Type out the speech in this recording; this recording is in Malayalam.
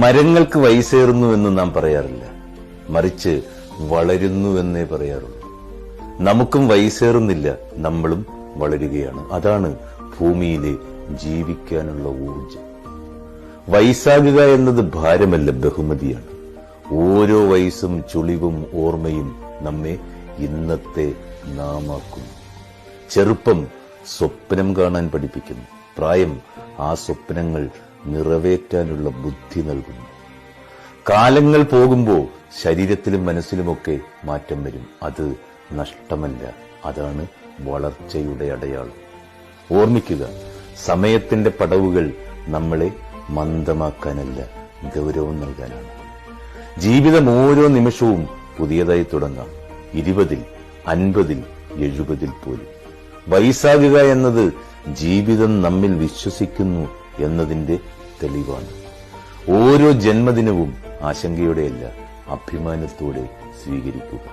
മരങ്ങൾക്ക് വയസ്സേറുന്നുവെന്ന് നാം പറയാറില്ല, മറിച്ച് വളരുന്നുവെന്നേ പറയാറുള്ളൂ. നമുക്കും വയസ്സേറുന്നില്ല, നമ്മളും വളരുകയാണ്. അതാണ് ഭൂമിയിലെ ജീവിക്കാനുള്ള ഊർജം. വയസ്സാകുക എന്നത് ഭാരമല്ല, ബഹുമതിയാണ്. ഓരോ വയസ്സും ചുളിവും ഓർമ്മയും നമ്മെ ഇന്നത്തെ നാമാക്കുന്നു. ചെറുപ്പം സ്വപ്നം കാണാൻ പഠിപ്പിക്കുന്നു. പ്രായം ആ സ്വപ്നങ്ങൾ നിറവേറ്റാനുള്ള ബുദ്ധി നൽകുന്നു. കാലങ്ങൾ പോകുമ്പോൾ ശരീരത്തിലും മനസ്സിലുമൊക്കെ മാറ്റം വരും. അത് നഷ്ടമല്ല, അതാണ് വളർച്ചയുടെ അടയാളം. ഓർമ്മിക്കുക, സമയത്തിന്റെ പടവുകൾ നമ്മളെ മന്ദമാക്കാനല്ല, ഗൗരവം നൽകാനാണ്. ജീവിതം ഓരോ നിമിഷവും പുതിയതായി തുടങ്ങാം. 20-ൽ, 50-ൽ, 70-ൽ പോലും. വയസ്സാകുക എന്നത് ജീവിതം നമ്മിൽ വിശ്വസിക്കുന്നു എന്നതിന്റെ തെളിവാണ്. ഓരോ ജന്മദിനവും ആശങ്കയോടെയല്ല, അഭിമാനത്തോടെ സ്വീകരിക്കുക.